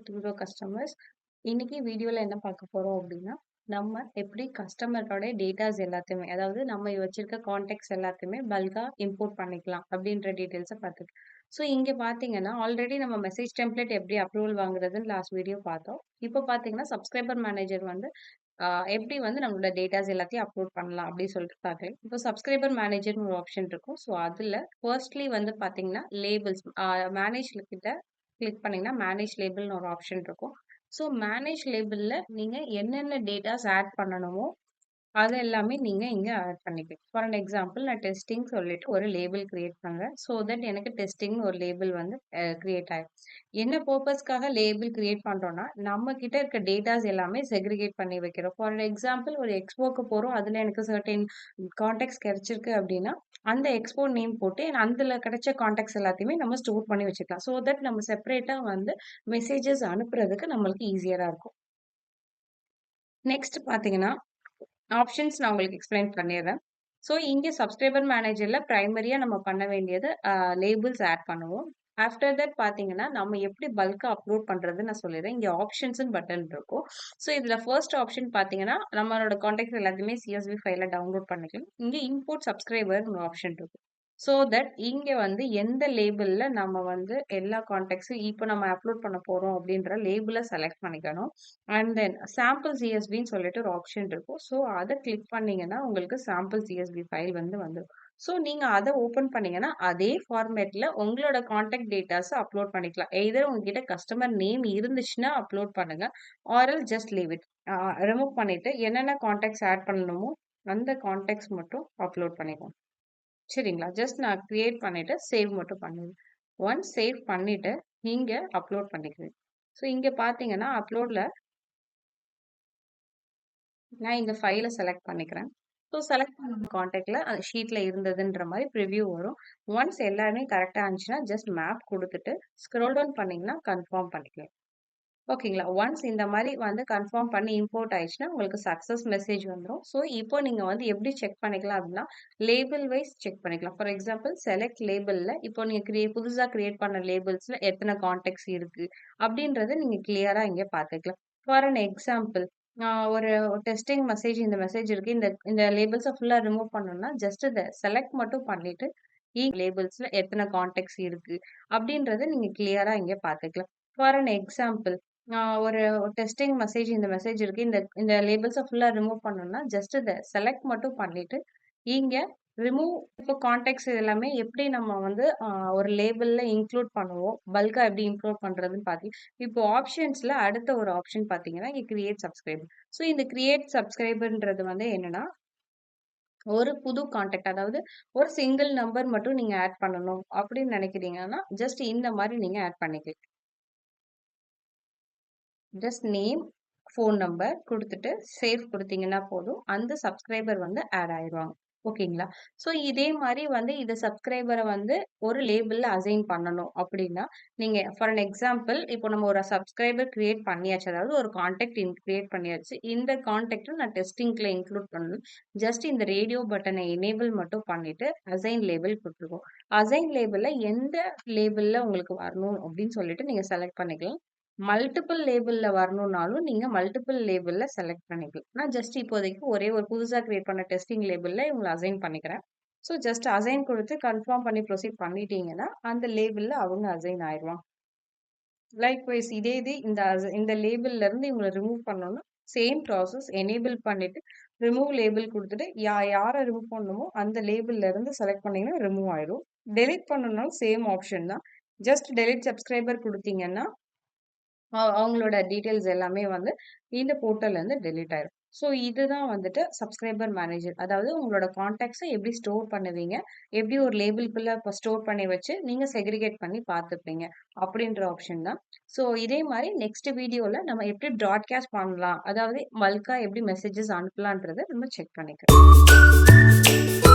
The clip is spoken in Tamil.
To customers. இன்னைக்கு வீடியோல என்ன பார்க்க போறோம் அப்படின்னா, நம்ம எப்படி கஸ்டமரோட டேட்டாஸ் எல்லாத்தையுமே, அதாவது நம்ம வச்சிருக்க கான்டாக்ட்ஸ் எல்லாத்தையுமே பல்கா இம்போர்ட் பண்ணிக்கலாம் அப்படின்ற டீட்டெயில்ஸ பார்த்துக்கலாம். ஸோ இங்க பார்த்தீங்கன்னா, ஆல்ரெடி நம்ம மெசேஜ் டெம்ப்ளேட் எப்படி அப்ரூவல் வாங்குறதுன்னு லாஸ்ட் வீடியோ பார்த்தோம். இப்போ பார்த்தீங்கன்னா, சப்ஸ்கிரைபர் மேனேஜர் வந்து எப்படி வந்து நம்மளோட டேட்டாஸ் எல்லாத்தையும் அப்லோட் பண்ணலாம் அப்படின்னு சொல்லிட்டு பார்க்கலாம். இப்போ சப்ஸ்கிரைபர் மேனேஜர்னு ஒரு ஆப்ஷன் இருக்கும். ஸோ அதுல ஃபர்ஸ்ட்லி வந்து பார்த்தீங்கன்னா, லேபிள்ஸ் மேனேஜ் கிட்ட கிளிக் பண்ணீங்கன்னா மேனேஜ் லேபிள்னு ஒரு ஆப்ஷன் இருக்கும். ஸோ மேனேஜ் லேபிள்ல நீங்க என்னென்ன டேட்டாஸ் ஆட் பண்ணணுமோ அது எல்லாமே நீங்க இங்க ஆட் பண்ணிக்கலாம். ஃபார் அன் எக்ஸாம்பிள் நான் டெஸ்டிங் சொல்லிட்டு ஒரு லேபிள் கிரியேட் பண்றேன். ஸோ தட் எனக்கு டெஸ்டிங்னு ஒரு லேபிள் வந்து கிரியேட் ஆயிடும். என்ன பர்பஸ்க்காக லேபிள் கிரியேட் பண்றோம்னா, நம்ம கிட்ட இருக்க டேட்டாஸ் எல்லாமே செக்ரிகேட் பண்ணி வைக்கிறோம். ஃபார் அன் எக்ஸாம்பிள் ஒரு எக்ஸ்போக்கு போறோம். அதுல எனக்கு சர்டைன் கான்டாக்ட்ஸ் கிடைச்சிருக்கு அப்படின்னா, அந்த எக்ஸ்போ நேம் போட்டு அதுல கிடைச்ச கான்டாக்ட்ஸ் எல்லாத்தையுமே நம்ம ஸ்டோர் பண்ணி வச்சுக்கலாம். ஸோ தட் நம்ம செப்பரேட்டா வந்து மெசேஜஸ் அனுப்புறதுக்கு நம்மளுக்கு ஈஸியரா இருக்கும். நெக்ஸ்ட் பார்த்தீங்கன்னா, ஆப்ஷன்ஸ் நான் உங்களுக்கு எக்ஸ்பிளைன் பண்ணிடுறேன். ஸோ இங்க சப்ஸ்கிரைபர் மேனேஜர்ல பிரைமரியா நம்ம பண்ண வேண்டியது லேபிள்ஸ் ஆட் பண்ணுவோம். ஆஃப்டர் தட் பார்த்தீங்கன்னா, நம்ம எப்படி பல்கா அப்லோட் பண்றதுன்னு நான் சொல்லிடுறேன். இங்க ஆப்ஷன்ஸ்ன்னு பட்டன் இருக்கும். ஸோ இதுல ஃபர்ஸ்ட் ஆப்ஷன் பார்த்தீங்கன்னா, நம்மளோட கான்டாக்ட்ஸ் எல்லாத்தையுமே CSV ஃபைல்ல டவுன்லோட் பண்ணிக்கலாம். இங்க இம்போர்ட் சப்ஸ்கிரைபர்னு ஒரு ஆப்ஷன் இருக்கும். ஸோ தட் இங்க வந்து எந்த லேபிள்ல நம்ம வந்து எல்லா கான்டாக்ட்ஸும் இப்போ நம்ம அப்லோட் பண்ண போறோம் அப்படின்ற லேபிள செலக்ட் பண்ணிக்கணும். அண்ட் தென் சாம்பிள் சிஎஸ்வின்னு சொல்லிட்டு ஒரு ஆப்ஷன் இருக்கும். ஸோ அதை கிளிக் பண்ணீங்கன்னா உங்களுக்கு சாம்பிள் சிஎஸ்வி ஃபைல் வந்து வந்துடும். ஸோ நீங்க அதை ஓபன் பண்ணீங்கன்னா அதே ஃபார்மேட்ல உங்களோட கான்டாக்ட் டேட்டாஸ் அப்லோட் பண்ணிக்கலாம். எய்தர் உங்ககிட்ட கஸ்டமர் நேம் இருந்துச்சுன்னா அப்லோட் பண்ணுங்க, are just leave it. Remove பண்ணிட்டு என்னென்ன கான்டாக்ட்ஸ் ஆட் பண்ணணுமோ அந்த கான்டாக்ட்ஸ் மட்டும் அப்லோட் பண்ணிக்கோங்க. சரிங்களா? ஜஸ்ட் நான் கிரியேட் பண்ணிட்டு சேவ் மட்டும் பண்ணிடுவேன். ஒன்ஸ் சேவ் பண்ணிட்டு நீங்க அப்லோட் பண்ணிக்கிறேன். ஸோ இங்க பார்த்தீங்கன்னா அப்லோட்ல நான் இந்த ஃபைல செலக்ட் பண்ணிக்கிறேன். ஸோ செலக்ட் பண்ண கான்டாக்ட்ல ஷீட்ல இருந்ததுன்ற மாதிரி ப்ரிவ்யூ வரும். ஒன்ஸ் எல்லாமே கரெக்டா இருந்துச்சுன்னா ஜஸ்ட் மேப் கொடுத்துட்டு ஸ்க்ரோல் டவுன் பண்ணீங்கன்னா கன்ஃபார்ம் பண்ணிக்கலாம். ஓகேங்களா? ஒன்ஸ் இந்த மாரி வந்து கன்ஃபார்ம் பண்ணி இம்போர்ட் ஆயிடுச்சுன்னா, உங்களுக்கு சக்சஸ் மெசேஜ் வந்துரும். ஸோ, இப்போ நீங்க வந்து எப்படி செக் பண்ணிக்கலாம் அப்படின்னா, லேபிள் வைஸ் செக் பண்ணிக்கலாம். ஃபார் எக்ஸாம்பிள் செலக்ட் லேபிள்ல இப்போ நீங்க புதுசா கிரியேட் பண்ண லேபிள்ஸ்ல எத்தன கான்டாக்ட்ஸ் இருக்கு அப்படின்றத நீங்க கிளியரா இங்க பார்த்துக்கலாம். ஃபார் அன் எக்ஸாம்பிள் ஒரு டெஸ்டிங் மெசேஜ் இந்த மெசேஜ் இருக்கு. இந்த இந்த லேபிள்ஸ ஃபுல்லா ரிமூவ் பண்ணணும்னா, ஜஸ்ட் இத செலக்ட் மட்டும் பண்ணிட்டு, லேபிள்ஸ்ல எத்தன கான்டாக்ட்ஸ் இருக்கு அப்படின்றத நீங்க கிளியரா இங்க பார்த்துக்கலாம். ஃபார் அன் எக்ஸாம்பிள் ஒரு டெஸ்டிங் மெசேஜ் இந்த மெசேஜ் இருக்கு. இந்த இந்த லேபிள்ஸ ஃபுல்லா ரிமூவ் பண்ணணும்னா, ஜஸ்ட் இத செலக்ட் மட்டும் பண்ணிட்டு, இங்க ரிமூவ் இப்போ கான்டாக்ட்ஸ் இது எல்லாமே எப்படி நம்ம வந்து ஒரு லேபிள்ல இன்க்ளூட் பண்ணுவோம். பல்கா எப்படி இன்க்ளூட் பண்றதுன்னு இப்போ ஆப்ஷன்ஸ்ல அடுத்த ஒரு ஆப்ஷன் பார்த்தீங்கன்னா, இங்க கிரியேட் சப்ஸ்கிரைபர். ஸோ இந்த கிரியேட் சப்ஸ்கிரைபர்ன்றது வந்து என்னன்னா, ஒரு புது கான்டாக்ட் அதாவது ஒரு சிங்கிள் நம்பர் மட்டும் நீங்க ஆட் பண்ணணும் அப்படின்னு நினைக்கிறீங்கன்னா, ஜஸ்ட் இந்த மாரி நீங்க ஆட் பண்ணிக்கலாம். ஜஸ்ட் நேம், ஃபோன் நம்பர் குடுத்துட்டு, சேவ் குடுத்தீங்கன்னா போதும். அந்த சப்ஸ்கிரைபர் வந்து ஆட் ஆயிருவாங்க. ஓகேங்களா? ஸோ இதே மாரி வந்து இந்த சப்ஸ்கிரைபர வந்து ஒரு லேபிள்ல அசைன் பண்ணணும் அப்டின்னா, நீங்க ஃபார் அன் எக்ஸாம்பிள் இப்போ நம்ம ஒரு சப்ஸ்கிரைபர் கிரியேட் பண்ணியாச்சு. அதாவது ஒரு கான்டாக்ட் கிரியேட் பண்ணியாச்சு. இந்த கான்டாக்ட்ட நான் டெஸ்டிங்ல இன்க்ளூட் பண்ணணும். ஜஸ்ட் இந்த ரேடியோ பட்டன எனேபிள் மட்டும் பண்ணிட்டு, அசைன் லேபிள் குடுத்துருவோம். அசைன் லேபிள்ல எந்த லேபிள்ல உங்களுக்கு வரணும் அப்டின்னு சொல்லிட்டு நீங்க செலக்ட் பண்ணிக்கலாம். மல்டிபிள் லேபிள்ல வரணும்னாலும் நீங்க மல்டிபிள் லேபிள்ல செலக்ட் பண்ணிக்கலாம். நான் ஜஸ்ட் இப்போதைக்கு ஒரே ஒரு புதுசா கிரியேட் பண்ண டெஸ்டிங் லேபிள்ல இவங்கள அசைன் பண்ணிக்கிறேன். ஸோ ஜஸ்ட் அசைன் குடுத்து கன்ஃபார்ம் பண்ணி ப்ரொசீட் பண்ணிட்டீங்கன்னா, அந்த லேபிள்ல அவங்க அசைன் ஆயிருவாங்க. லைக்வைஸ் இதே இது இந்த லேபிள்ல இருந்து இவங்கள ரிமூவ் பண்ணணும்னா, சேம் ப்ராசஸ் எனேபிள் பண்ணிட்டு, ரிமூவ் லேபிள் குடுத்துட்டு, யார ரிமூவ் பண்ணணுமோ அந்த லேபிள்ல இருந்து செலக்ட் பண்ணீங்கன்னா ரிமூவ் ஆயிரும். டெலீட் பண்ணணும்னாலும் சேம் ஆப்ஷன் தான். ஜஸ்ட் டெலீட் சப்ஸ்கிரைபர் குடுத்தீங்கன்னா அவங்களோட டீட்டெயில்ஸ் எல்லாமே வந்து இந்த போர்ட்டல்ல இருந்து டெலீட் ஆயிரும். ஸோ இதுதான் வந்துட்டு சப்ஸ்கிரைபர் மேனேஜர். அதாவது உங்களோட கான்டாக்ட்ஸ எப்படி ஸ்டோர் பண்ணுவீங்க? எப்படி ஒரு லேபிள்குள்ள ஸ்டோர் பண்ணி வச்சு நீங்க செக்ரிகேட் பண்ணி பார்த்துப்பீங்க அப்படின்ற ஆப்ஷன் தான். ஸோ இதே மாரி நெக்ஸ்ட் வீடியோல நம்ம எப்படி ப்ராட்காஸ்ட் பண்ணலாம்? அதாவது பல்க்கா எப்படி மெசேஜஸ் அனுப்பலான்றத நம்ம செக் பண்ணிக்கலாம்.